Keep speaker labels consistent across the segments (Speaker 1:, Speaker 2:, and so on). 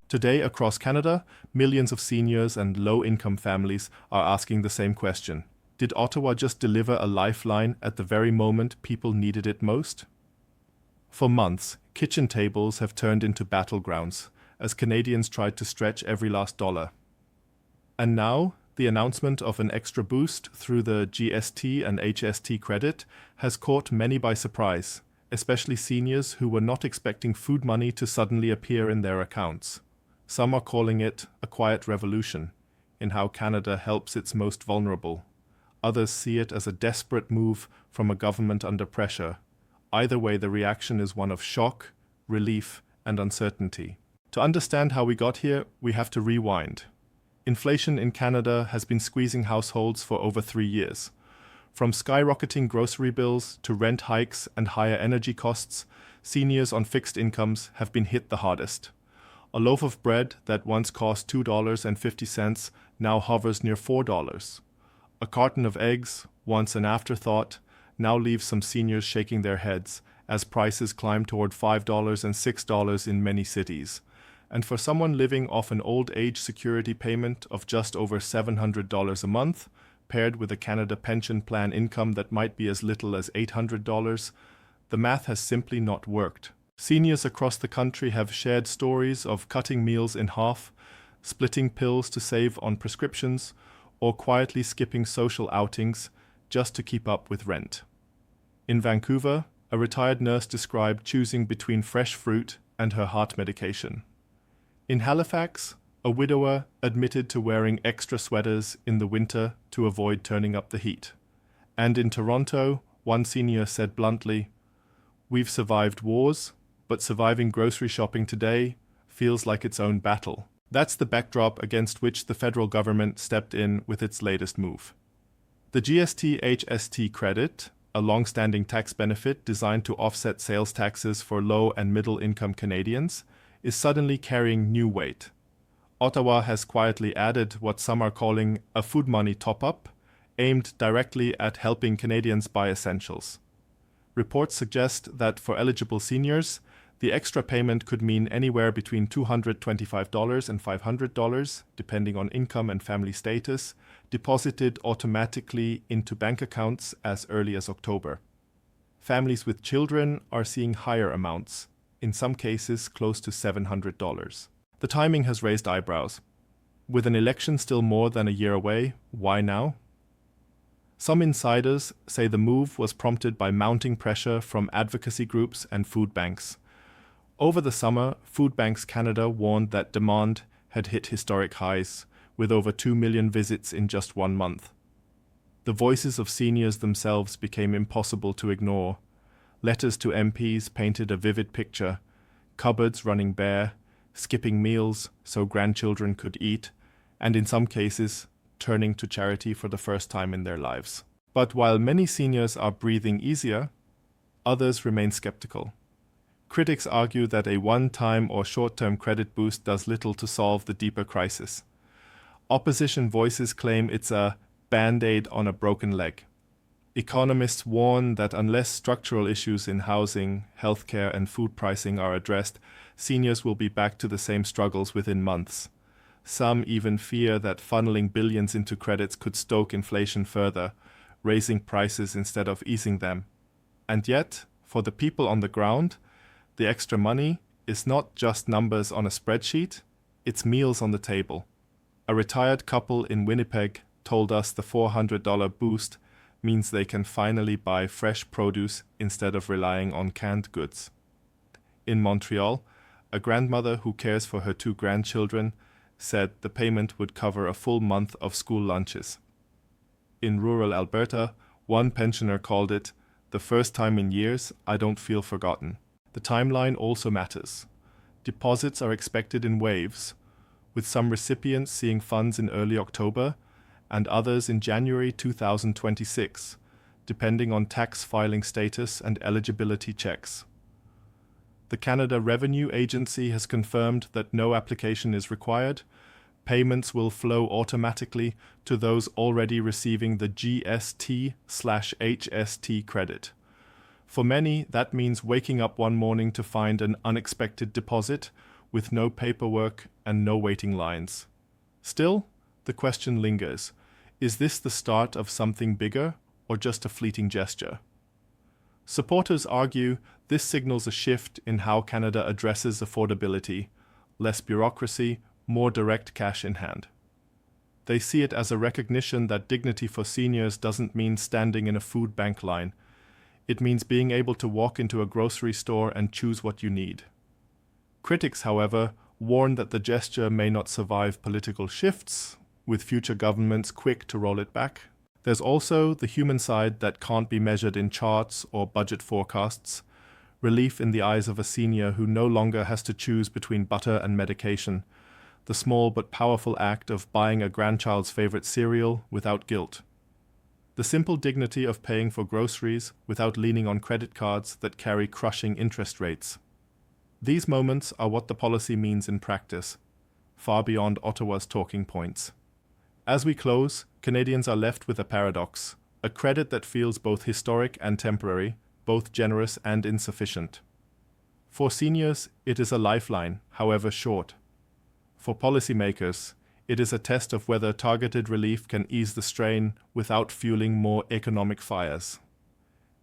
Speaker 1: Today, across Canada, millions of seniors and low-income families are asking the same question. Did Ottawa just deliver a lifeline at the very moment people needed it most? For months, kitchen tables have turned into battlegrounds as Canadians tried to stretch every last dollar. And now, the announcement of an extra boost through the GST and HST credit has caught many by surprise, especially seniors who were not expecting food money to suddenly appear in their accounts. Some are calling it a quiet revolution in how Canada helps its most vulnerable. Others see it as a desperate move from a government under pressure. Either way, the reaction is one of shock, relief, and uncertainty. To understand how we got here, we have to rewind. Inflation in Canada has been squeezing households for over 3 years. From skyrocketing grocery bills to rent hikes and higher energy costs, seniors on fixed incomes have been hit the hardest. A loaf of bread that once cost $2.50 now hovers near $4. A carton of eggs, once an afterthought, now leaves some seniors shaking their heads as prices climb toward $5 and $6 in many cities. And for someone living off an old age security payment of just over $700 a month, paired with a Canada pension plan income that might be as little as $800, the math has simply not worked. Seniors across the country have shared stories of cutting meals in half, splitting pills to save on prescriptions, or quietly skipping social outings just to keep up with rent. In Vancouver, a retired nurse described choosing between fresh fruit and her heart medication. In Halifax, a widower admitted to wearing extra sweaters in the winter to avoid turning up the heat. And in Toronto, one senior said bluntly, "We've survived wars, but surviving grocery shopping today feels like its own battle." That's the backdrop against which the federal government stepped in with its latest move. The GST-HST credit, a long-standing tax benefit designed to offset sales taxes for low- and middle-income Canadians, is suddenly carrying new weight. Ottawa has quietly added what some are calling a food money top-up, aimed directly at helping Canadians buy essentials. Reports suggest that for eligible seniors, the extra payment could mean anywhere between $225 and $500, depending on income and family status, deposited automatically into bank accounts as early as October. Families with children are seeing higher amounts, in some cases close to $700. The timing has raised eyebrows. With an election still more than a year away, why now? Some insiders say the move was prompted by mounting pressure from advocacy groups and food banks. Over the summer, Food Banks Canada warned that demand had hit historic highs, with over 2 million visits in just 1 month. The voices of seniors themselves became impossible to ignore. Letters to MPs painted a vivid picture: cupboards running bare, skipping meals so grandchildren could eat, and in some cases, turning to charity for the first time in their lives. But while many seniors are breathing easier, others remain skeptical. Critics argue that a one-time or short-term credit boost does little to solve the deeper crisis. Opposition voices claim it's a band-aid on a broken leg. Economists warn that unless structural issues in housing, healthcare, and food pricing are addressed, seniors will be back to the same struggles within months. Some even fear that funneling billions into credits could stoke inflation further, raising prices instead of easing them. And yet, for the people on the ground, the extra money is not just numbers on a spreadsheet, it's meals on the table. A retired couple in Winnipeg told us the $400 boost means they can finally buy fresh produce instead of relying on canned goods. In Montreal, a grandmother who cares for her 2 grandchildren said the payment would cover a full month of school lunches. In rural Alberta, one pensioner called it, "The first time in years I don't feel forgotten." The timeline also matters. Deposits are expected in waves, with some recipients seeing funds in early October and others in January 2026, depending on tax filing status and eligibility checks. The Canada Revenue Agency has confirmed that no application is required. Payments will flow automatically to those already receiving the GST/HST credit. For many, that means waking up one morning to find an unexpected deposit, with no paperwork and no waiting lines. Still, the question lingers. Is this the start of something bigger or just a fleeting gesture? Supporters argue this signals a shift in how Canada addresses affordability, less bureaucracy, more direct cash in hand. They see it as a recognition that dignity for seniors doesn't mean standing in a food bank line. It means being able to walk into a grocery store and choose what you need. Critics, however, warn that the gesture may not survive political shifts, with future governments quick to roll it back. There's also the human side that can't be measured in charts or budget forecasts, relief in the eyes of a senior who no longer has to choose between butter and medication, the small but powerful act of buying a grandchild's favorite cereal without guilt. The simple dignity of paying for groceries without leaning on credit cards that carry crushing interest rates. These moments are what the policy means in practice, far beyond Ottawa's talking points. As we close, Canadians are left with a paradox, a credit that feels both historic and temporary, both generous and insufficient. For seniors, it is a lifeline, however short. For policymakers, it is a test of whether targeted relief can ease the strain without fueling more economic fires.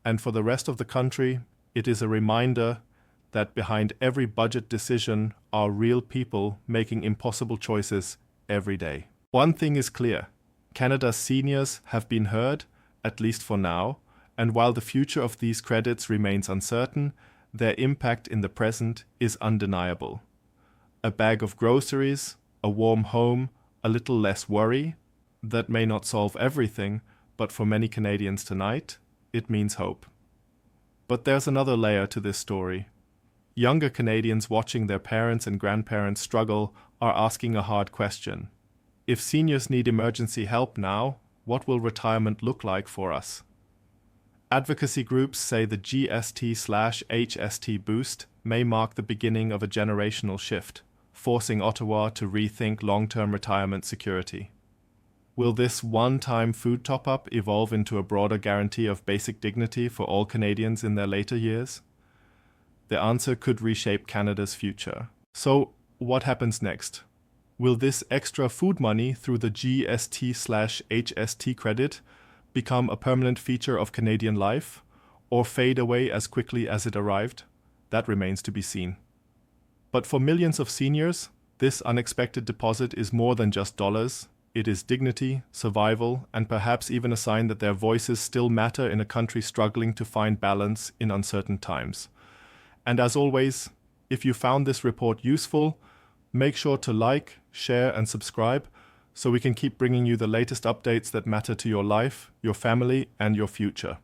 Speaker 1: And for the rest of the country, it is a reminder that behind every budget decision are real people making impossible choices every day. One thing is clear: Canada's seniors have been heard, at least for now, and while the future of these credits remains uncertain, their impact in the present is undeniable. A bag of groceries, a warm home, a little less worry. That may not solve everything, but for many Canadians tonight, it means hope. But there's another layer to this story. Younger Canadians watching their parents and grandparents struggle are asking a hard question. If seniors need emergency help now, what will retirement look like for us? Advocacy groups say the GST/HST boost may mark the beginning of a generational shift, forcing Ottawa to rethink long-term retirement security. Will this one-time food top-up evolve into a broader guarantee of basic dignity for all Canadians in their later years? The answer could reshape Canada's future. So, what happens next? Will this extra food money through the GST/HST credit become a permanent feature of Canadian life, or fade away as quickly as it arrived? That remains to be seen. But for millions of seniors, this unexpected deposit is more than just dollars. It is dignity, survival, and perhaps even a sign that their voices still matter in a country struggling to find balance in uncertain times. And as always, if you found this report useful, make sure to like, share, and subscribe so we can keep bringing you the latest updates that matter to your life, your family, and your future.